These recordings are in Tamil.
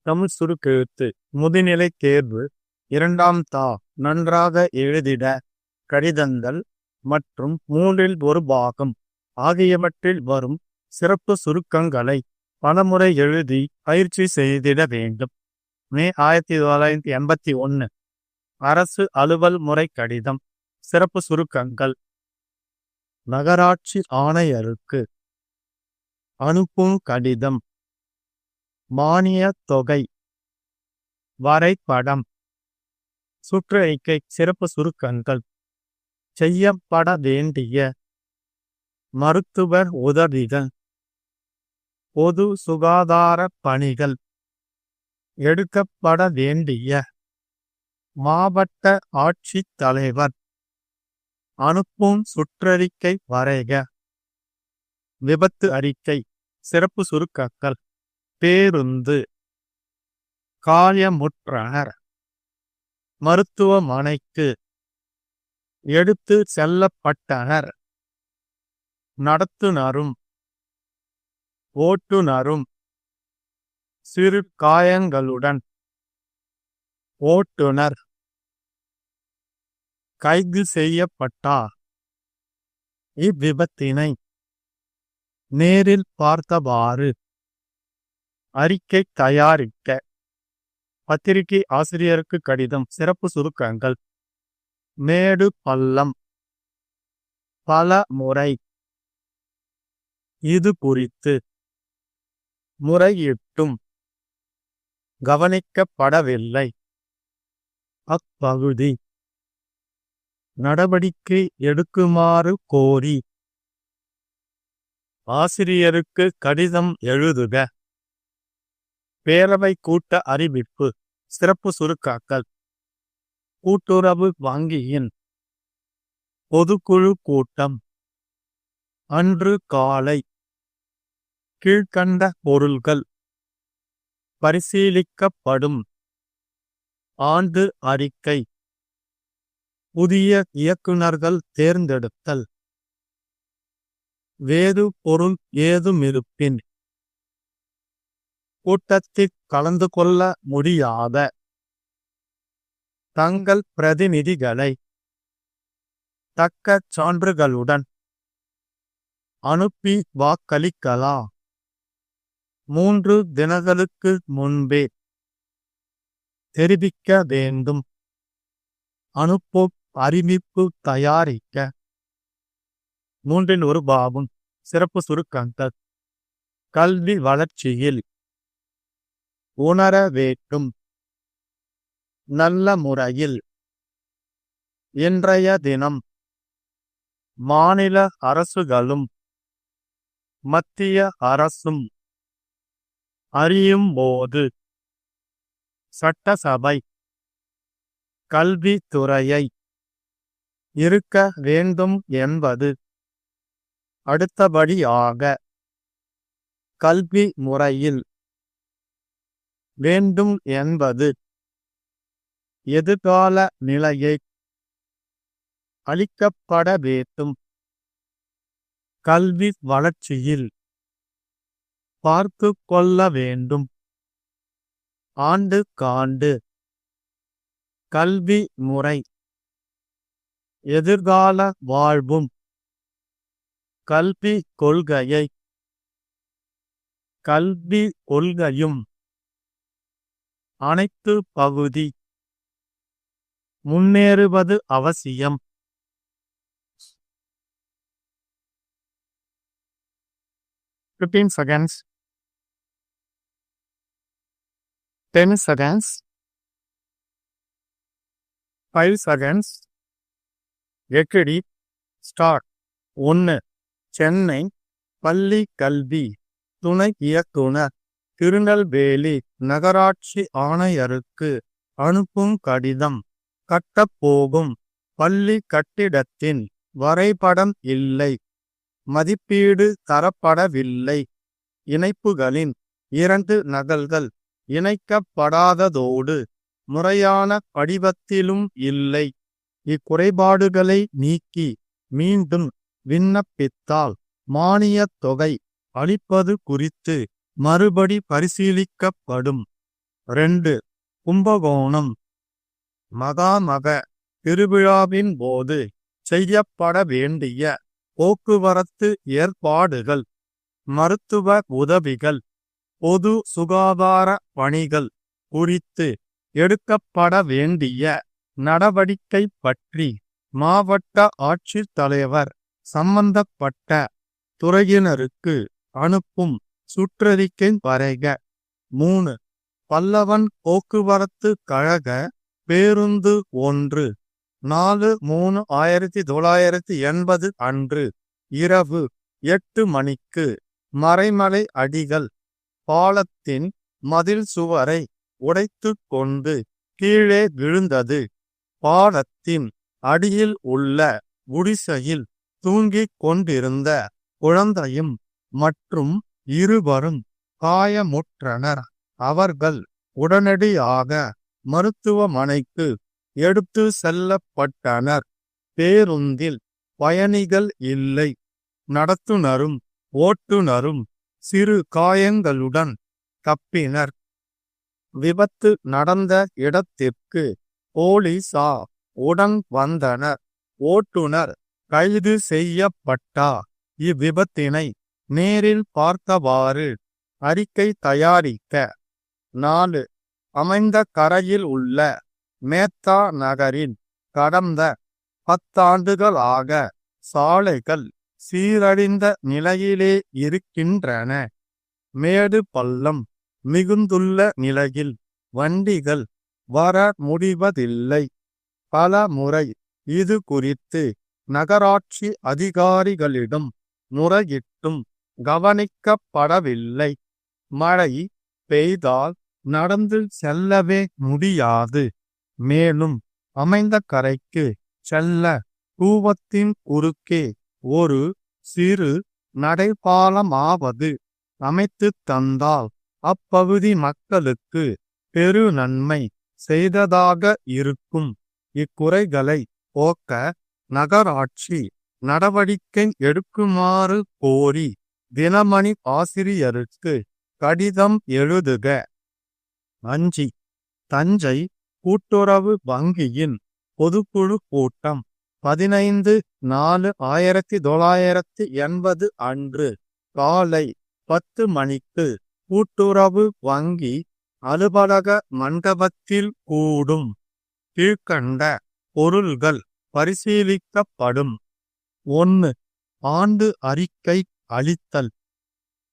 தமிழ் சுருக்கெழுத்து முதுநிலை தேர்வு 2ஆம் தா நன்றாக எழுதிட கடிதங்கள் மற்றும் 3இல் ஒரு பாகம் ஆகியவற்றில் வரும் சிறப்பு சுருக்கங்களை பலமுறை எழுதி பயிற்சி செய்திட வேண்டும். மே 1981 அரசு அலுவல் முறை கடிதம். சிறப்பு சுருக்கங்கள்: நகராட்சி ஆணையருக்கு அனுப்பும் கடிதம், மானியத் தொகை, வரைபடம். சுற்றறிக்கை. சிறப்பு சுருக்கங்கள்: செய்யப்பட வேண்டிய மருத்துவர் உதவிகள், பொது சுகாதார பணிகள், எடுக்கப்பட வேண்டிய மாவட்ட ஆட்சித்தலைவர், அனுப்பும் சுற்றறிக்கை வரைக. விபத்து அறிக்கை. சிறப்பு சுருக்கங்கள்: பேருந்து, காயமுற்றனர், மருத்துவமனைக்கு எடுத்து செல்லப்பட்டனர், நடத்துனரும் ஓட்டுநரும் சிறு காயங்களுடன் ஓட்டுநர் கைது செய்யப்பட்டார். இவ்விபத்தினை நேரில் பார்த்தவாறு அறிக்கை தயாரிக்க. பத்திரிகை ஆசிரியருக்கு கடிதம். சிறப்பு சுருக்கங்கள்: மேடு பள்ளம், பல முறை, இது குறித்து, முறையிட்டும், கவனிக்கப்படவில்லை, அப்பகுதி, நடவடிக்கை எடுக்குமாறு கோரி. ஆசிரியருக்கு கடிதம் எழுதுக. பேரவை கூட்ட அறிவிப்பு. சிறப்பு சுருக்கங்கள்: கூட்டுறவு வங்கியின் பொதுக்குழு கூட்டம் அன்று காலை கீழ்க்கண்ட பொருள்கள் பரிசீலிக்கப்படும்: ஆண்டு அறிக்கை, புதிய இயக்குநர்கள் தேர்ந்தெடுத்தல், வேறு பொருள் ஏதுமிருப்பின் கூட்டத்தில் கலந்து கொள்ள முடியாத தங்கள் பிரதிநிதிகளை தக்க சான்றுகளுடன் அனுப்பி வாக்களிக்கலாம். 3 தினங்களுக்கு முன்பே தெரிவிக்க வேண்டும். அனுப்பும் அறிவிப்பு தயாரிக்க. 3இல் ஒரு பாகம். சிறப்பு சுருக்கங்கள்: கல்வி வளர்ச்சியில் உணர வேண்டும். நல்ல முறையில். இன்றைய தினம் மாநில அரசுகளும் மத்திய அரசும் அறியும் போது சட்டசபை கல்வித்துறையை இருக்க வேண்டும் என்பது. அடுத்தபடியாக கல்வி முறையில் வேண்டும் என்பது எதிர்கால நிலையை அளிக்கப்பட வேண்டும். கல்வி வளர்ச்சியில் பார்த்து கொள்ள வேண்டும். ஆண்டுக்காண்டு கல்வி முறை எதிர்கால வாழ்வும் கல்வி கொள்கையை கல்வி கொள்கையும் அனைத்து பகுதி முன்னேறுவது அவசியம். 15 seconds, 10 seconds, 5 seconds. எக்கடி start. 1. Chennai பள்ளி கல்வி துணை இயக்குனர் திருநெல்வேலி நகராட்சி ஆணையருக்கு அனுப்பும் கடிதம். கட்டப்போகும் பள்ளி கட்டிடத்தின் வரைபடம் இல்லை, மதிப்பீடு தரப்படவில்லை, இணைப்புகளின் 2 நகல்கள் இணைக்கப்படாததோடு முறையான படிவத்திலும் இல்லை. இக்குறைபாடுகளை நீக்கி மீண்டும் விண்ணப்பித்தால் மானியத் தொகை அளிப்பது குறித்து மறுபடி பரிசீலிக்கப்படும். 2. கும்பகோணம். மகாமக திருவிழாவின் போது செய்யப்பட வேண்டிய போக்குவரத்து ஏற்பாடுகள், மருத்துவ உதவிகள், பொது சுகாதார பணிகள் குறித்து எடுக்கப்பட வேண்டிய நடவடிக்கை பற்றி மாவட்ட ஆட்சித்தலைவர் சம்பந்தப்பட்ட துறையினருக்கு அனுப்பும் சுற்றறிக்கை வரைக. 3. பல்லவன் போக்குவரத்து கழக பேருந்து 1 4/3/1980 அன்று இரவு 8 மணிக்கு மறைமலை அடிகள் பாலத்தின் மதில் சுவரை உடைத்துக் கொண்டு கீழே விழுந்தது. பாலத்தின் அடியில் உள்ள குடிசையில் தூங்கிக் கொண்டிருந்த குழந்தையும் மற்றும் இருவரும் காயமுற்றனர். அவர்கள் உடனடியாக மருத்துவமனைக்கு எடுத்து செல்லப்பட்டனர். பேருந்தில் பயணிகள் இல்லை. நடத்துனரும் ஓட்டுநரும் சிறு காயங்களுடன் தப்பினர். விபத்து நடந்த இடத்திற்கு போலீசார் உடன் வந்தனர். ஓட்டுநர் கைது செய்யப்பட்டார். இவ்விபத்தினை நேரில் பார்த்தவாறு அறிக்கை தயாரிக்க. 4. அமைந்த கரையில் உள்ள மேத்தா நகரில் கடந்த 10 ஆண்டுகளாக சாலைகள் சீரழிந்த நிலையிலே இருக்கின்றன. மேடு பள்ளம் மிகுந்துள்ள நிலையில் வண்டிகள் வர முடிவதில்லை. பல முறை இது குறித்து நகராட்சி அதிகாரிகளிடம் முறையிட்டும் கவனிக்கப்படவில்லை. மழை பெய்தால் நடந்து செல்லவே முடியாது. மேலும் அமைந்த கரைக்கு செல்ல கூவத்தின் குறுக்கே ஒரு சிறு நடைபாலமாவது அமைத்துத் தந்தால் அப்பகுதி மக்களுக்கு பெரு நன்மை செய்ததாக இருக்கும். இக்குறைகளை போக்க நகராட்சி நடவடிக்கை எடுக்குமாறு கோரி தினமணி ஆசிரியருக்கு கடிதம் எழுதுக. 5. தஞ்சை கூட்டுறவு வங்கியின் பொதுக்குழு கூட்டம் 15/4/1980 அன்று காலை 10 மணிக்கு கூட்டுறவு வங்கி அலுவலக மண்டபத்தில் கூடும். கீழ்க்கண்ட பொருள்கள் பரிசீலிக்கப்படும். 1. ஆண்டு அறிக்கை அளித்தல்.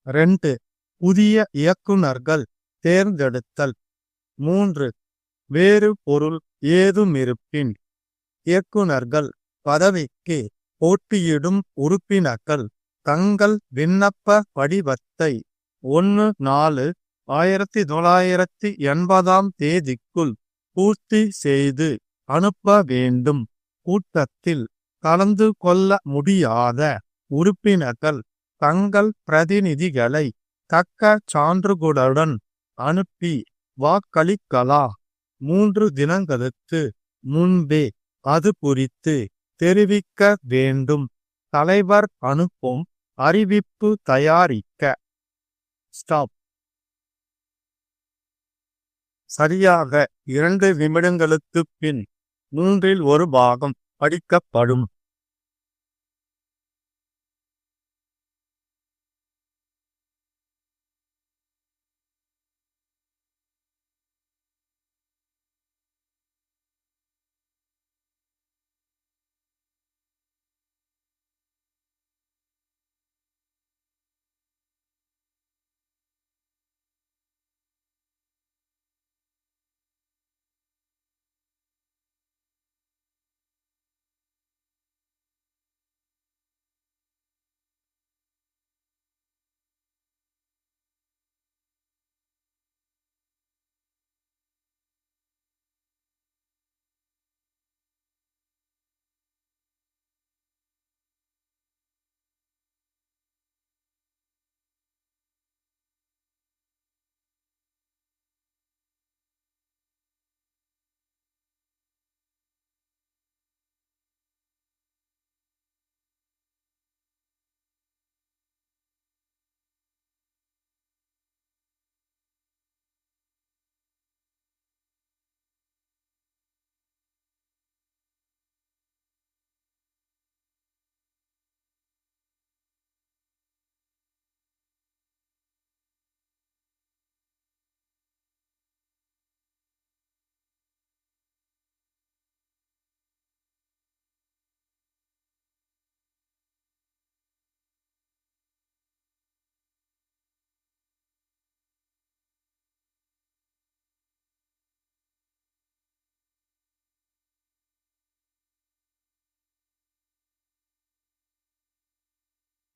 2. புதிய இயக்குனர்கள் தேர்ந்தெடுத்தல். 3. வேறு பொருள் ஏதுமிருப்பின் இயக்குனர்கள் பதவிக்கு போட்டியிடும் உறுப்பினர்கள் தங்கள் விண்ணப்ப படிவத்தை 1/4/1980 தேதிக்குள் பூர்த்தி செய்து அனுப்ப வேண்டும். கூட்டத்தில் கலந்து கொள்ள முடியாத உறுப்பினர்கள் தங்கள் பிரதிநிதிகளை தக்க சான்றுகளுடன் அனுப்பி வாக்களிக்கலாம். 3 தினங்களுக்கு முன்பே அது குறித்து தெரிவிக்க வேண்டும். தலைவர் அனுப்பும் அறிவிப்பு தயாரிக்க. ஸ்டாப். சரியாக 2 நிமிடங்களுக்குப் பின் 1/3 பாகம் படிக்கப்படும்.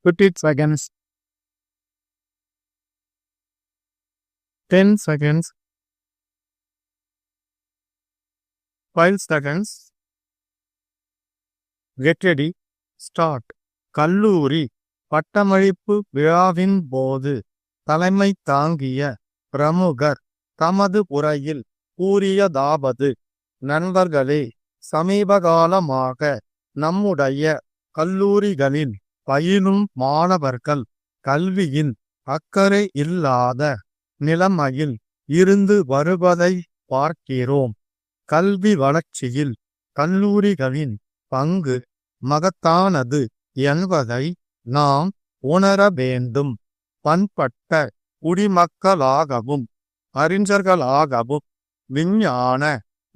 15 seconds, 10 seconds, 5 seconds. Get ready, start. கல்லூரி பட்டமளிப்பு விழாவின் போது தலைமை தாங்கிய பிரமுகர் தமது உரையில் கூறியதாவது: நண்பர்களே, சமீபகாலமாக நம்முடைய கல்லூரிகளில் பயிலும் மாணவர்கள் கல்வியின் அக்கறை இல்லாத நிலைமையில் இருந்து வருவதை பார்க்கிறோம். கல்வி வளர்ச்சியில் கல்லூரிகளின் பங்கு மகத்தானது என்பதை நாம் உணர வேண்டும். பண்பட்ட குடிமக்களாகவும் அறிஞர்களாகவும் விஞ்ஞான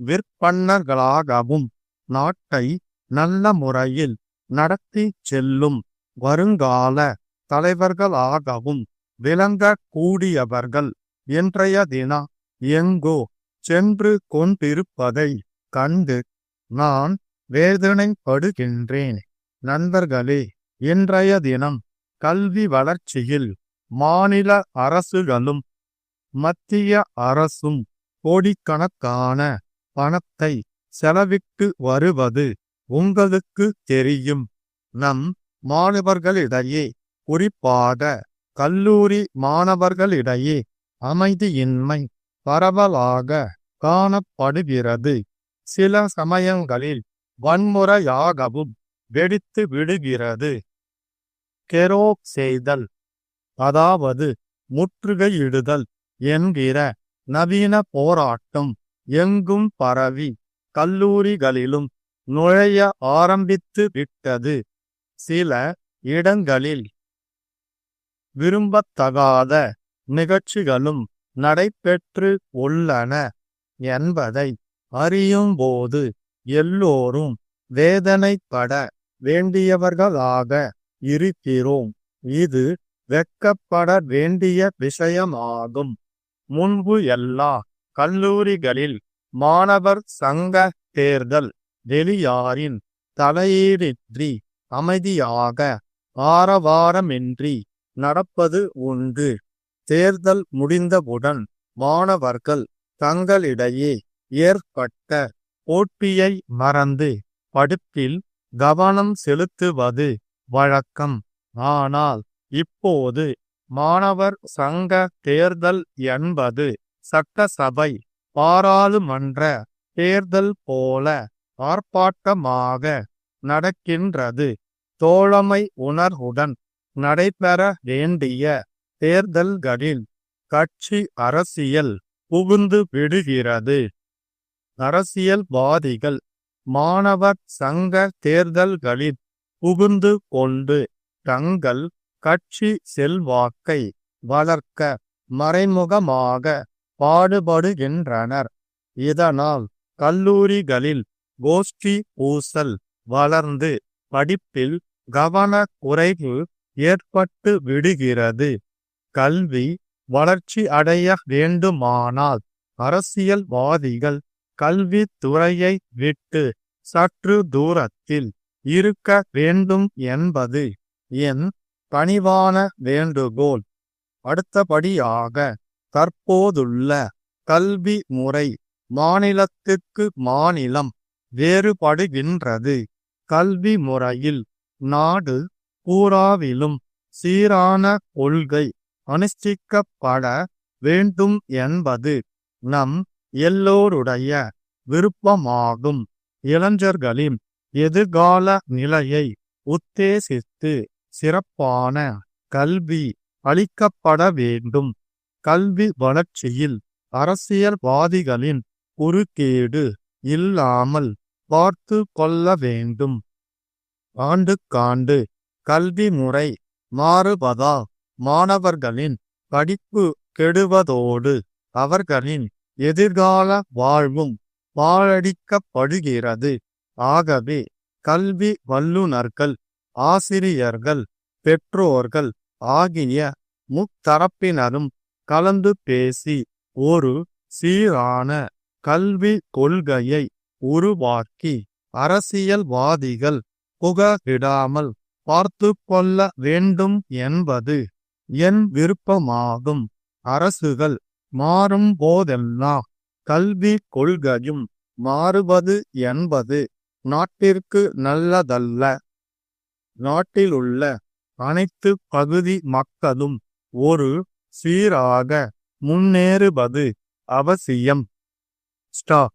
விற்பன்னர்களாகவும் நாட்டை நல்ல முறையில் நடத்தி செல்லும் வருங்கால தலைவர்களாகவும் விளங்கக்கூடியவர்கள் இன்றைய தினம் எங்கோ சென்று கொண்டிருப்பதை கண்டு நான் வேதனைப்படுகின்றேன். நண்பர்களே, இன்றைய தினம் கல்வி வளர்ச்சியில் மாநில அரசுகளும் மத்திய அரசும் கோடிக்கணக்கான பணத்தை செலவிட்டு வருவது உங்களுக்கு தெரியும். நம் மாணவர்களிடையே, குறிப்பாக கல்லூரி மாணவர்களிடையே அமைதியின்மை பரவலாக காணப்படுகிறது. சில சமயங்களில் வன்முறையாகவும் வெடித்து விடுகிறது. கெரோக் செய்தல், அதாவது முற்றுகையிடுதல் என்கிற நவீன போராட்டம் எங்கும் பரவி கல்லூரிகளிலும் நுழைய ஆரம்பித்து விட்டது. சில இடங்களில் விரும்பத்தகாத நிகழ்ச்சிகளும் நடைபெற்று உள்ளன என்பதை அறியும்போது எல்லோரும் வேதனைப்பட வேண்டியவர்களாக இருக்கிறோம். இது வெட்கப்பட வேண்டிய விஷயமாகும். முன்பு எல்லா கல்லூரிகளில் மாணவர் சங்க தேர்தல் வெளியாரின் தலையீடின்றி அமைதியாக ஆரவாரமின்றி நடப்பது உண்டு. தேர்தல் முடிந்தவுடன் மாணவர்கள் தங்களிடையே ஏற்பட்ட போட்டியை மறந்து படிப்பில் கவனம் செலுத்துவது வழக்கம். ஆனால் இப்போது மாணவர் சங்க தேர்தல் என்பது சட்டசபை, பாராளுமன்ற தேர்தல் போல ஆர்ப்பாட்டமாக நடக்கின்றது. தோழமை உணர்வுடன் நடைபெற வேண்டிய தேர்தல்களில் கட்சி அரசியல் புகுந்து விடுகிறது. அரசியல்வாதிகள் மாணவர் சங்க தேர்தல்களில் புகுந்து கொண்டு தங்கள் கட்சி செல்வாக்கை வளர்க்க மறைமுகமாக பாடுபடுகின்றனர். இதனால் கல்லூரிகளில் கோஷ்டி பூசல் வளர்ந்து படிப்பில் கவன குறைவு ஏற்பட்டு விடுகிறது. கல்வி வளர்ச்சி அடைய வேண்டுமானால் அரசியல்வாதிகள் கல்வித்துறையை விட்டு சற்று தூரத்தில் இருக்க வேண்டும் என்பது என் பணிவான வேண்டுகோள். அடுத்தபடியாக, தற்போதுள்ள கல்வி முறை மாநிலத்திற்கு மாநிலம் வேறுபடுகின்றது. கல்வி முறையில் நாடு பூராவிலும் சீரான கொள்கை அனுஷ்டிக்கப்பட வேண்டும் என்பது நம் எல்லோருடைய விருப்பமாகும். இளைஞர்களின் எதிர்கால நிலையை உத்தேசித்து சிறப்பான கல்வி அளிக்கப்பட வேண்டும். கல்வி வளர்ச்சியில் அரசியல்வாதிகளின் குறுக்கீடு இல்லாமல் பார்த்து கொள்ள வேண்டும். ஆண்டுக்காண்டு கல்வி முறை மாறுவதால் மாணவர்களின் படிப்பு கெடுவதோடு அவர்களின் எதிர்கால வாழ்வும் பாழடிக்கப்படுகிறது. ஆகவே கல்வி வல்லுநர்கள், ஆசிரியர்கள், பெற்றோர்கள் ஆகிய முத்தரப்பினரும் கலந்து பேசி ஒரு சீரான கல்வி கொள்கையை உருவாக்கி அரசியல்வாதிகள் புகலிடாமல் பார்த்து கொள்ள வேண்டும் என்பது என் விருப்பமாகும். அரசுகள் மாறும் போதெல்லாம் கல்வி கொள்கையும் மாறுவது என்பது நாட்டிற்கு நல்லதல்ல. நாட்டிலுள்ள அனைத்து பகுதி மக்களும் ஒரு சீராக முன்னேறுவது அவசியம். ஸ்டார்